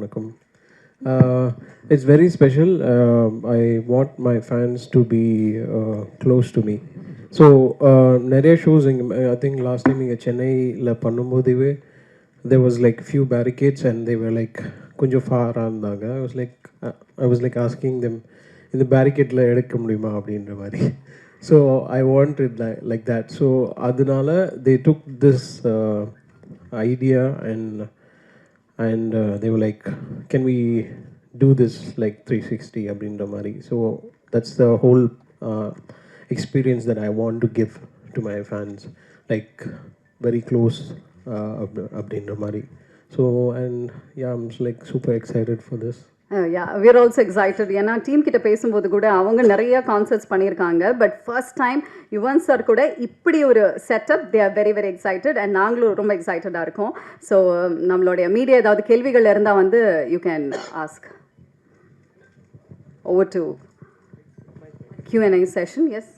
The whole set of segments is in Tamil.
வணக்கம். It's very special. I want my fans to be close to me. So நிறைய ஷோஸ் இங்கே I think last time இங்கே சென்னையில் பண்ணும்போதுவே there was like few barricades and they were like கொஞ்சம் ஃபாராக இருந்தாங்க. I was like asking them இந்த பேரிகேட்டில் எடுக்க முடியுமா அப்படின்ற மாதிரி. So I wanted like that. So அதனால they took this idea and they were like, can we do this like 360 அப்படின்ற மாதிரி. So that's the whole experience that I want to give to my fans, like very close அப்படின்ற மாதிரி. So and yeah, I'm like super excited for this. Yeah we're also excited. ஏன்னா டீம் கிட்ட பேசும்போது கூட அவங்க நிறைய கான்சர்ட்ஸ் பண்ணியிருக்காங்க. But first time Yuvan sir கூட இப்படி ஒரு setup they are very very excited and நாங்களும் ரொம்ப எக்ஸைட்டடாக இருக்கோம். ஸோ நம்மளுடைய மீடியா ஏதாவது கேள்விகள் இருந்தால் வந்து you can ask. Over to Q&A session. Yes,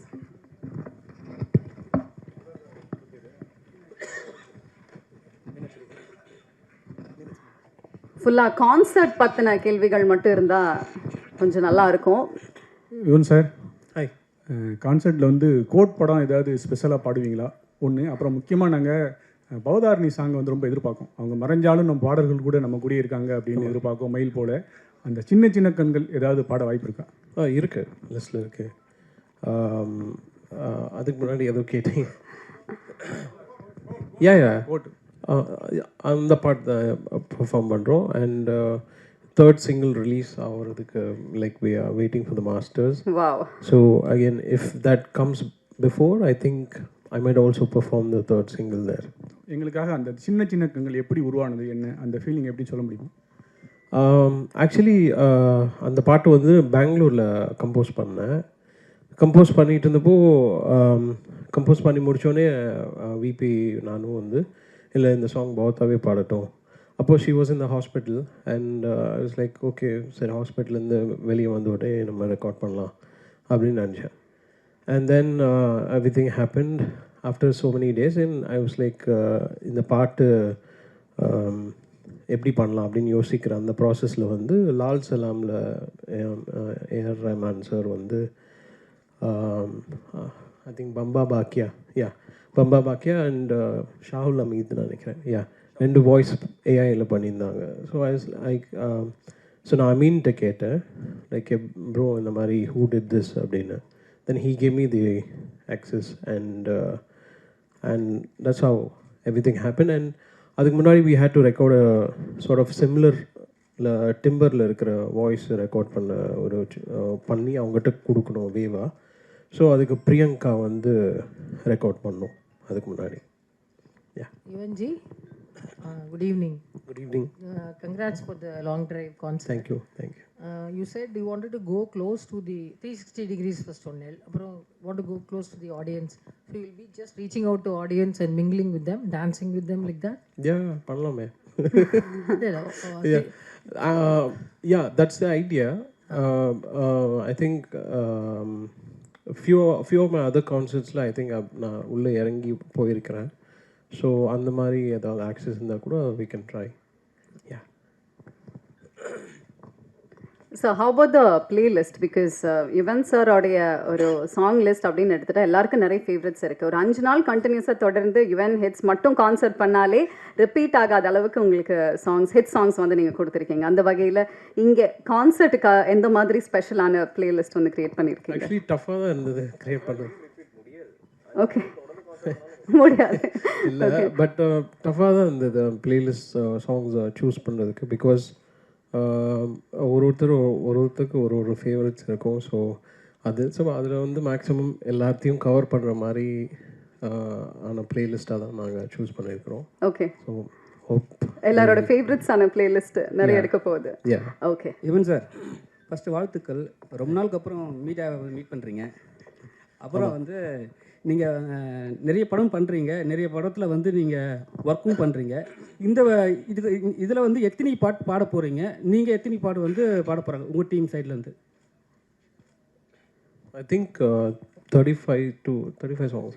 ஃபுல்லாக கான்சர்ட் பற்றின கேள்விகள் மட்டும் இருந்தால் கொஞ்சம் நல்லா இருக்கும். Yuvan sir, hi. கான்சர்ட்டில் வந்து கோட் படம் ஏதாவது ஸ்பெஷலாக பாடுவீங்களா? ஒன்று. அப்புறம் முக்கியமாக நாங்கள் பவதாரணி சாங் வந்து ரொம்ப எதிர்பார்க்கோம். அவங்க மறைஞ்சாலும் நம்ம பாடல்கள் கூட நம்ம கூடயே இருக்காங்க அப்படின்னு எதிர்பார்க்கோம். மயில் போல அந்த சின்ன சின்ன கண்கள் ஏதாவது பாட வாய்ப்பு இருக்கா? இருக்கு, லிஸ்ட்டில் இருக்கு. அதுக்கு முன்னாடி ஏதோ கேட்டீங்க. யா கோட் அந்த பாட்டு தான் பெர்ஃபார்ம் பண்ணுறோம். அண்ட் தேர்ட் சிங்கிள் ரிலீஸ் ஆகிறதுக்கு like we are waiting for the masters. Wow. So again, if that comes before, I think I might also perform the third single there. எங்களுக்காக அந்த சின்ன சின்ன கண்கள் எப்படி உருவானது, என்ன அந்த ஃபீலிங் எப்படி சொல்ல முடியுமா? ஆக்சுவலி அந்த பாட்டு வந்து பெங்களூரில் கம்போஸ் பண்ணேன். கம்போஸ் பண்ணிகிட்டு இருந்தப்போ கம்போஸ் பண்ணி முடித்தோடனே விபி நானும் வந்து இல்லை இந்த சாங் பௌத்தாவே பாடட்டும். அப்போது she was in the hospital and I was like okay சரி ஹாஸ்பிட்டல்லேருந்து வெளியே வந்து விட்டே நம்ம ரெக்கார்ட் பண்ணலாம் அப்படின்னு நினச்சேன். And then everything happened after so many days and I was like இந்த பாட்டு எப்படி பண்ணலாம் அப்படின்னு யோசிக்கிற அந்த ப்ராசஸில் வந்து லால் சலாமில் ஏஆர் ரஹ்மான் சார் வந்து I think Bamba Bakya and Shahul Hameed நினைக்கிறேன். ரெண்டு வாய்ஸ் ஏஐயில் பண்ணியிருந்தாங்க. ஸோ ஸோ நான் அமீன்கிட்ட கேட்டேன் லைக் ப்ரோ இந்த மாதிரி ஹூ டிட் திஸ் அப்படின்னு. Then he gave me the access and that's how everything happen. And அதுக்கு முன்னாடி we had to record sort of similar டிம்பரில் இருக்கிற வாய்ஸ் ரெக்கார்ட் பண்ணி அவங்ககிட்ட கொடுக்கணும் வேவா. ஸோ அதுக்கு பிரியங்கா வந்து ரெக்கார்ட் பண்ணோம் அதுக்கு முன்னாடி. யுவன்ஜி, good evening. Good evening. Congrats for the long drive concert. Thank you. You said you wanted to go close to the 360 degrees first onnel. Aprom want to go close to the audience. So you will be just reaching out to audience and mingling with them, dancing with them like that? Yeah, பண்ணலாமே. Yeah, that's the idea. I think few of my other concertsல I think நான் உள்ளே இறங்கி போயிருக்கிறேன். ஸோ அந்த மாதிரி ஏதாவது ஆக்சஸ் இருந்தால் கூட we can try. Yeah. So how about the playlist? Because Yuvan சாரோடைய ஒரு சாங் லிஸ்ட் அப்படின்னு எடுத்துகிட்டா எல்லாருக்கும் நிறைய ஃபேவரட்ஸ் இருக்குது. ஒரு 5 நாள் கண்டினியூஸாக தொடர்ந்து யுவன் ஹிட்ஸ் மட்டும் கான்சர்ட் பண்ணாலே ரிப்பீட் ஆகாத அளவுக்கு உங்களுக்கு ஹிட் சாங்ஸ் வந்து நீங்கள் கொடுத்துருக்கீங்க. அந்த வகையில் இங்கே கான்சர்ட்டுக்கு எந்த மாதிரி ஸ்பெஷலான பிளேலிஸ்ட் வந்து க்ரியேட் பண்ணியிருக்கீங்க? ஆக்சுவலி டஃப்பாக தான் இருந்தது க்ரியேட் பண்ணுறது. ஓகே, முடியாது இல்லை, பட் டஃப்பாக தான் இருந்தது பிளேலிஸ்ட் சாங்ஸ் சூஸ் பண்ணுறதுக்கு. பிகாஸ் ஒருத்தருக்கு ஒரு ஃபேவரட்ஸ் இருக்கும். ஸோ அதில் வந்து மேக்ஸிமம் எல்லாத்தையும் கவர் பண்ணுற மாதிரி ஆன பிளேலிஸ்ட்டாக தான் நாங்கள் சூஸ் பண்ணியிருக்கிறோம். ஓகே, ஸோ ஹோப் எல்லாரோட ஃபேவரட்ஸான பிளேலிஸ்ட் நிறைய இருக்க போகுது. ஓகே, யுவன் சார், ஃபஸ்ட்டு வாழ்த்துக்கள். ரொம்ப நாளுக்கு அப்புறம் மீட் பண்ணுறீங்க. அப்புறம் வந்து நீங்கள் நிறைய படம் பண்ணுறீங்க, நிறைய படத்தில் வந்து நீங்கள் ஒர்க்கும் பண்ணுறீங்க. இதில் வந்து எத்தனை பாட்டு பாட போகிறீங்க? நீங்கள் எத்தனை பாட்டு வந்து பாட போகிறாங்க உங்கள் டீம் சைட்லேருந்து? I think 35 songs,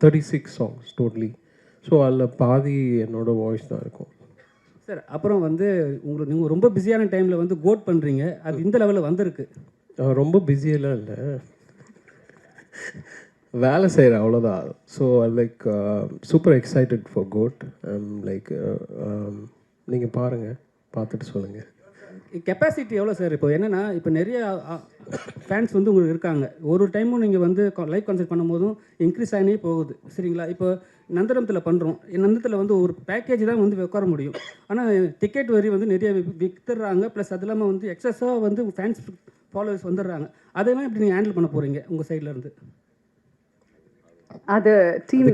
36 songs totally. So அதில் பாதி என்னோட வாய்ஸ் தான் இருக்கும். சார் அப்புறம் வந்து உங்களுக்கு நீங்கள் ரொம்ப பிஸியான டைமில் வந்து கோட் பண்ணுறீங்க, அது இந்த லெவலில் வந்திருக்கு. ரொம்ப பிஸியெல்லாம் இல்லை, வேலை செய்கிறேன் அவ்வளோதான். So like super excited for GOAT. Like நீங்கள் பாருங்கள், பார்த்துட்டு சொல்லுங்கள். கெப்பாசிட்டி எவ்வளோ சார்? இப்போ என்னென்னா, இப்போ நிறைய ஃபேன்ஸ் வந்து உங்களுக்கு இருக்காங்க. ஒரு டைமும் நீங்கள் வந்து லைவ் கான்சர்ட் பண்ணும்போதும் இன்க்ரீஸ் ஆகினே போகுது, சரிங்களா? இப்போ நந்தனத்தில் பண்ணுறோம், நந்தனத்தில் வந்து ஒரு பேக்கேஜ் தான் வந்து உட்கார முடியும். ஆனால் டிக்கெட் வரி வந்து நிறைய விற்றுறாங்க. ப்ளஸ் அது இல்லாமல் வந்து எக்ஸஸாக வந்து ஃபேன்ஸ் ஃபாலோவர்ஸ் வந்துடுறாங்க. அதெல்லாம் எப்படி நீங்கள் ஹேண்டில் பண்ண போகிறீங்க உங்கள் சைட்லேருந்து? அது டீம்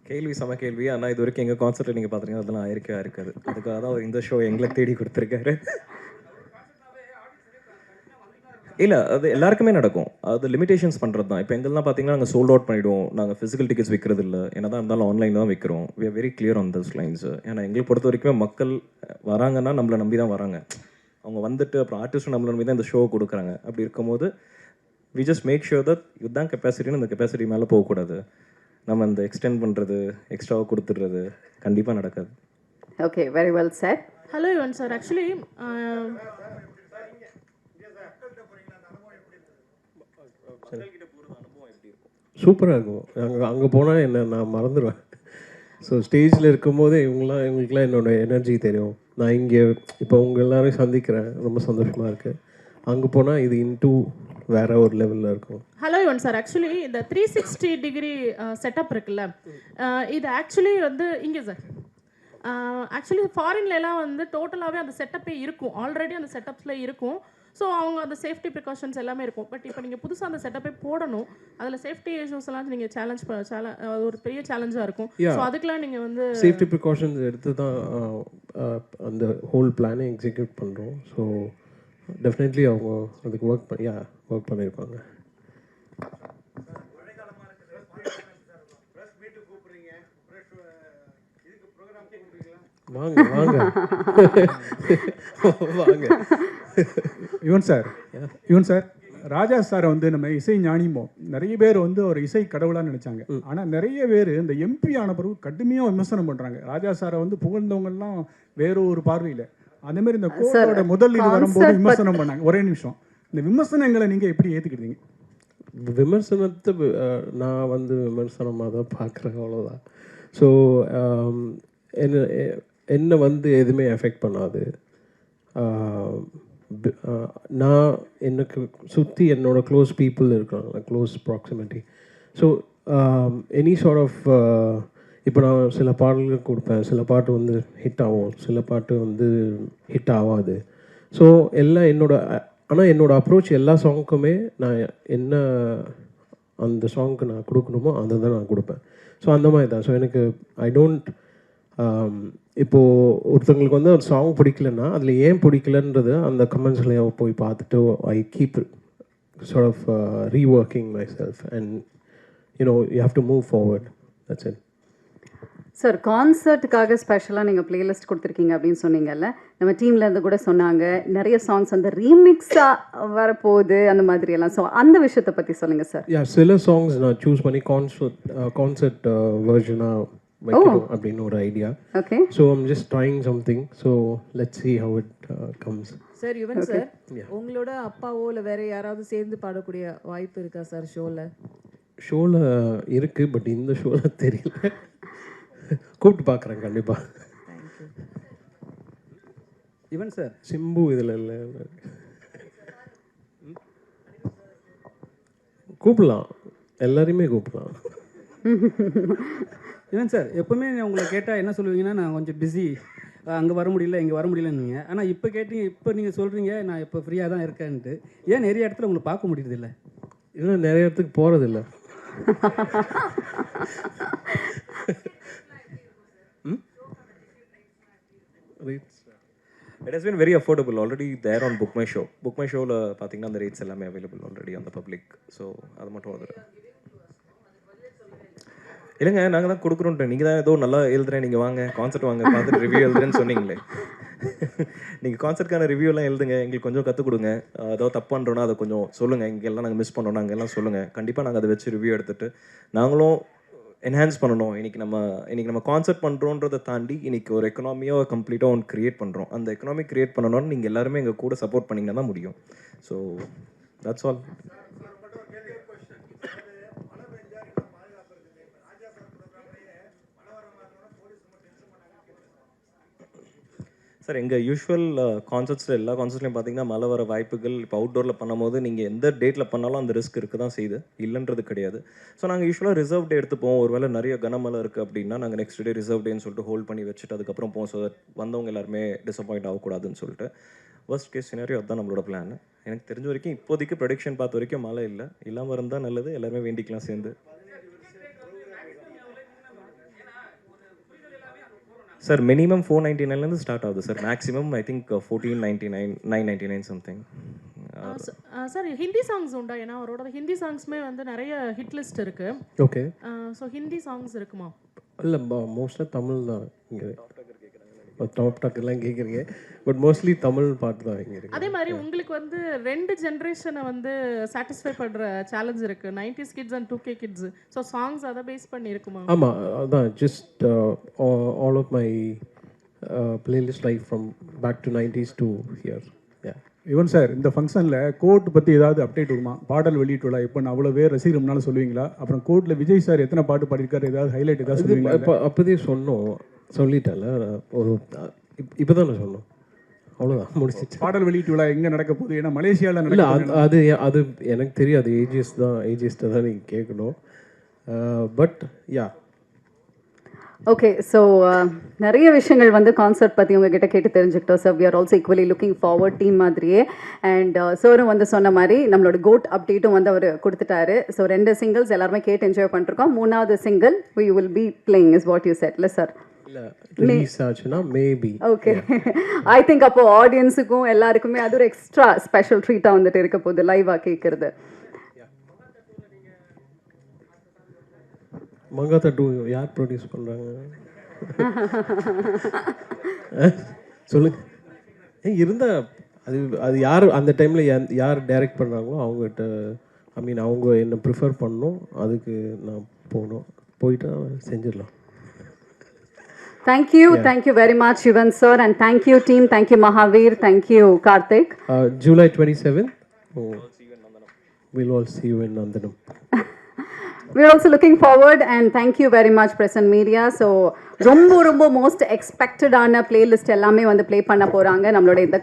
கேள்வி செம கேள்வி. ஆனால் இது வரைக்கும் எங்கள் கான்சர்ட்டில் நீங்கள் பார்த்துருங்க, அதெல்லாம் ஆயிருக்கே இருக்காது. அதுக்காக தான் அவர் இந்த ஷோ எங்களை தேடி கொடுத்துருக்காரு. இல்லை, அது எல்லாருக்குமே நடக்கும். அது லிமிடேஷன்ஸ் பண்ணுறது தான். இப்போ எங்கெல்லாம் பார்த்தீங்கன்னா நாங்கள் சோல்ட் அவுட் பண்ணிவிடுவோம். நாங்கள் ஃபிசிக்கல் டிக்கெட்ஸ் விற்கிறது இல்லை, என்ன தான் இருந்தாலும் ஆன்லைனில் தான் விற்கிறோம். We are very clear on those lines. ஏன்னா எங்களை பொறுத்த வரைக்குமே மக்கள் வராங்கன்னா நம்மளை நம்பி தான் வராங்க. அவங்க வந்துட்டு அப்புறம் ஆர்டிஸ்ட்டும் நம்மளை நம்பி தான் இந்த ஷோ கொடுக்குறாங்க. அப்படி இருக்கும்போது we just make sure that இதுதான் கெப்பாசிட்டின்னு அந்த கெப்பாசிட்டி மேலே போகக்கூடாது. நம்ம அந்த எக்ஸ்டெண்ட் பண்ணுறது, எக்ஸ்ட்ராவாக கொடுத்துடுறது கண்டிப்பாக நடக்காது. Okay, very well sir. Hello Yuvan sir, actually சூப்பராக இருக்கும். அங்கே போனால் என்ன நான் மறந்துடுவேன். ஸோ ஸ்டேஜில் இருக்கும்போதே இவங்களுக்குலாம் என்னோடய எனர்ஜி தெரியும். நான் இங்கே இப்போ உங்கள் எல்லாரையும் சந்திக்கிறேன், ரொம்ப சந்தோஷமாக இருக்குது. அங்கே போனால் இது இன்டூ வேற ஒரு லெவலில் இருக்கும். ஹலோ யுவன் சார், ஆக்சுவலி இந்த 360 டிகிரி செட்டப் இருக்குல்ல, இது ஆக்சுவலி வந்து இங்கே சார் ஆக்சுவலி ஃபாரின்லலாம் வந்து டோட்டலாகவே அந்த செட்டப்பே இருக்கும், ஆல்ரெடி அந்த செட்டப்ஸில் இருக்கும். ஸோ அவங்க அந்த சேஃப்டி ப்ரிகாஷன்ஸ் எல்லாமே இருக்கும். பட் இப்போ நீங்கள் புதுசாக அந்த செட்டப்பே போடணும், அதில் சேஃப்டி இஷ்யூஸ் எல்லாம் நீங்கள் அது ஒரு பெரிய சேலஞ்சாக இருக்கும். ஸோ அதுக்கெலாம் நீங்கள் வந்து சேஃப்டி ப்ரிகாஷன்ஸ் எடுத்து தான் அந்த ஹோல் பிளானை எக்ஸிக்யூட் பண்ணுறோம். ஸோ டெஃபினெட்லி அவங்க அதுக்கு ஒர்க் பண்ணியிருப்பாங்க. வாங்க வாங்க வாங்க. யுவன் சார், ராஜா சாரை வந்து நம்ம இசை ஞானிமோ நிறைய பேர் வந்து ஒரு இசை கடவுளான்னு நினைச்சாங்க. ஆனால் நிறைய பேர் இந்த எம்பி ஆன பிறகு கடுமையாக விமர்சனம் பண்ணுறாங்க. ராஜா சாரை வந்து புகழ்ந்தவங்கெல்லாம் வேற ஒரு பார்வையில். அதே மாதிரி இந்த கோட்டோட முதல் இது வரும்போது விமர்சனம் பண்ணாங்க. ஒரே நிமிஷம், இந்த விமர்சனங்களை நீங்கள் எப்படி ஏற்றுக்கிட்டீங்க? விமர்சனத்தை நான் வந்து விமர்சனமாக தான் பார்க்குறேன், அவ்வளோதான். ஸோ என்ன வந்து எதுவுமே எஃபெக்ட் பண்ணாது. நான் எனக்கு சுற்றி என்னோட க்ளோஸ் பீப்புள் இருக்காங்க, close proximity. So any sort of இப்போ நான் சில பாடல்கள் கொடுப்பேன், சில பாட்டு வந்து ஹிட் ஆகும், சில பாட்டு வந்து ஹிட் ஆகாது. ஸோ எல்லாம் ஆனால் என்னோடய அப்ரோச் எல்லா சாங்குக்குமே நான் என்ன அந்த சாங்க்கு நான் கொடுக்கணுமோ அதை தான் நான் கொடுப்பேன். ஸோ அந்த மாதிரி தான். ஸோ எனக்கு ஐ டோன்ட் இப்போது ஒருத்தவங்களுக்கு வந்து ஒரு சாங் பிடிக்கலன்னா அதில் ஏன் பிடிக்கலன்றது அந்த கமெண்ட்ஸ்லேயே போய் பார்த்துட்டு I keep sort of reworking myself and you have to move forward. That's it. Sir, கான்சர்ட்டுக்காக ஸ்பெஷலாக நீங்கள் பிளேலிஸ்ட் கொடுத்துருக்கீங்க அப்படின்னு சொன்னீங்கல்ல, நம்ம டீம்லேருந்து கூட சொன்னாங்க நிறைய சாங்ஸ் வந்து ரீமிக்ஸாக வரப்போகுது அந்த மாதிரியெல்லாம். ஸோ அந்த விஷயத்தை பற்றி சொல்லுங்கள் சார். சில சாங்ஸ் நான் சூஸ் பண்ணி கான்சர்ட் வெர்ஷனாக வைக்கணும் அப்படின்னு ஒரு idea. Okay. So I'm just trying something. So let's see how it comes. Sir Yuvan sir, உங்களோட அப்பாவோ இல்லை வேற யாராவது சேர்ந்து பாடக்கூடிய வாய்ப்பு இருக்கா சார் ஷோவில் இருக்குது, பட் இந்த ஷோவில் தெரியல. கூப்பிட்டு பார்க்குறேன் கண்டிப்பாக. யுவன் சார், சிம்பு இதில் இல்லை, கூப்பிடலாம், எல்லாரையுமே கூப்பிடலாம். யுவன் சார், எப்போவுமே உங்களை கேட்டால் என்ன சொல்லுவீங்கன்னா, நான் கொஞ்சம் பிஸி, அங்கே வர முடியல, இங்கே வர முடியலன்னு. ஆனால் இப்போ நீங்கள் சொல்கிறீங்க நான் இப்போ ஃப்ரீயாக தான் இருக்கேன்ட்டு. ஏன் நிறைய இடத்துல உங்களை பார்க்க முடியறதில்ல? இல்லை, நிறைய இடத்துக்கு போகிறதில்ல. It has been very affordable already there on Book My Show. Book My Showவில் பார்த்தீங்கன்னா அந்த ரேட்ஸ் எல்லாமே அவைலபிள் ஆல்ரெடி அந்த பப்ளிக். ஸோ அது மட்டும் வந்துடு இல்லைங்க, நாங்கள் தான் கொடுக்குறோன்ட்டு. நீங்கள் தான் ஏதோ நல்லா எழுதுறேன், நீங்கள் வாங்க கான்சர்ட் வாங்க, பார்த்துட்டு ரிவ்யூ எழுதுறேன்னு சொன்னீங்களே. நீங்கள் கான்சர்ட்கான ரிவ்யூலாம் எழுதுங்க, எங்களுக்கு கொஞ்சம் கற்றுக் கொடுங்க. ஏதோ தப்பு பண்ணுறோன்னா அதை கொஞ்சம் சொல்லுங்கள், இங்கெல்லாம் நாங்கள் மிஸ் பண்ணோன்னா அங்கெல்லாம் சொல்லுங்கள். கண்டிப்பாக நாங்கள் அதை வச்சு ரிவ்யூ எடுத்துகிட்டு நாங்களும் என்ஹான்ஸ் பண்ணணும். இன்னைக்கு நம்ம கான்செப்ட் பண்ணுறோன்றதை தாண்டி இன்னைக்கு ஒரு எக்கனாமியாக கம்ப்ளீட்டாக ஒன்று க்ரியேட் பண்ணுறோம். அந்த எக்கனாமி க்ரியேட் பண்ணணும்னு நீங்கள் எல்லாருமே எங்கள் கூட சப்போர்ட் பண்ணிங்கன்னா தான் முடியும். So that's all. சார் எங்கள் யூஷுவல் கான்சர்ட்ஸில் எல்லா கான்சர்ட்லையும் பார்த்தீங்கன்னா மழை வர வாய்ப்புகள் இப்போ அவுட்டோரில் பண்ணும்போது நீங்கள் எந்த டேட்டில் பண்ணாலும் அந்த ரிஸ்க் இருக்க தான் செய்யுது, இல்லைன்றது கிடையாது. ஸோ நாங்கள் யூஸ்வலாக ரிசர்வ் டே எடுத்துப்போம். ஒருவேளை நிறைய கனமழை இருக்குது அப்படின்னா நாங்கள் நெக்ஸ்ட் டே ரிசர்வ் டேன்னு சொல்லிட்டு ஹோல்ட் பண்ணி வச்சுட்டு அதுக்கப்புறம் போவோம். ஸோ வந்தவங்க எல்லாருமே டிசப்பாயிண்ட் ஆகக்கூடாதுன்னு சொல்லிட்டு வர்ஸ்ட் கேஸ் சினாரியோ அதுதான் நம்மளோட பிளான். எனக்கு தெரிஞ்ச வரைக்கும் இப்போதைக்கு ப்ரெடிக்ஷன் பார்த்த வரைக்கும் மழை இல்லை, இல்லாமல் இருந்தால் நல்லது. எல்லாருமே வேண்டிக்கலாம் சேர்ந்து. சார் மினிமம் 499லேருந்து ஸ்டார்ட் ஆகுது sir. Maximum I think 1499, 999 something. Sir Hindi songs உண்டா? ஏன்னா அவரோட ஹிந்தி சாங்ஸ்மே வந்து நிறைய ஹிட் லிஸ்ட் இருக்கு. ஓகே. ஸோ ஹிந்தி சாங்ஸ் இருக்குமா? இல்லை, மோஸ்ட்டாக தமிழ் தான் இங்கே. டாப் டாக்கெல்லாம் கேட்குறீங்க, பட் மோஸ்ட்லி தமிழ் பாட்டு தான் இங்கே இருக்கு. அதே மாதிரி உங்களுக்கு வந்து 2 ஜென்ரேஷனை வந்து சாட்டிஸ்ஃபை பண்ணுற சேலஞ்ச் இருக்கு, 90s kids and 2K kids. So songs அதை பேஸ் பண்ணி இருக்குமா? ஆமாம், அதான் just all of my playlist life from back to 90s to here. Even sir இந்த ஃபங்க்ஷனில் கோர்ட் பற்றி ஏதாவது அப்டேட் வருமா? பாடல் வெளியிட்டுள்ளா இப்போ நான் அவ்வளோ பேர் ரசிகர்னால சொல்லுவீங்களா? அப்புறம் கோர்ட்டில் விஜய் சார் எத்தனை பாட்டு பாடியிருக்காரு, ஏதாவது ஹைலைட் ஏதாவது சொல்லுவீங்களா? இப்போ அப்போதே சொல்லிட்டேன்ல, ஒரு இப்போ தான் நான் சொன்னோம், அவ்வளோதான் முடிச்சிச்சு. பாடல் வெளியீட்டு விழா எங்கே நடக்க போகுது? ஏன்னா மலேசியாவில் இல்லை, நடக்க அது எனக்கு தெரியாது. ஏஜிஎஸ்ட்டை தான் நீங்கள் கேட்கணும். But yeah. ஓகே, ஸோ நிறைய விஷயங்கள் வந்து கான்சர்ட் பற்றி உங்ககிட்ட கேட்டு தெரிஞ்சுக்கிட்டோம் sir. We are also equally looking forward team மாதிரியே. அண்ட் சாரும் வந்து சொன்ன மாதிரி நம்மளோட கோட் அப்டேட்டும் வந்து அவர் கொடுத்துட்டாரு. ஸோ 2 சிங்கிள்ஸ் எல்லாருமே கேட்டு என்ஜாய் பண்ணிருக்கோம். 3வது single we will be playing is what you said, இல்லை சார்? இல்லை, ரிலீஸ் ஆச்சுன்னா மேபி. ஓகே, ஐ திங்க் அப்போ ஆடியன்ஸுக்கும் எல்லாருக்குமே அது ஒரு எக்ஸ்ட்ரா ஸ்பெஷல் ட்ரீட்டாக வந்துட்டு இருக்க போகுது லைவாக கேட்குறது. மங்காத்தா 2 யார் ப்ரொடியூஸ் பண்ணுறாங்க? சொல்லுங்க. இருந்தா அது யார் அந்த டைமில் யார் டைரக்ட் பண்ணுறாங்களோ அவங்ககிட்ட, ஐ மீன் அவங்க என்ன ப்ரிஃபர் பண்ணணும், அதுக்கு நான் போயிட்டா செஞ்சிடலாம். Thank you very much, Shivan sir, and thank you team, thank you Mahavir, thank you Karthik. July 27th, we'll all see you in Nandanam. We're also looking forward, and thank you very much press and media. So ரொம்ப most expected ஆன playlist எல்லாமே வந்து play பண்ண போறாங்க நம்மளோட இந்த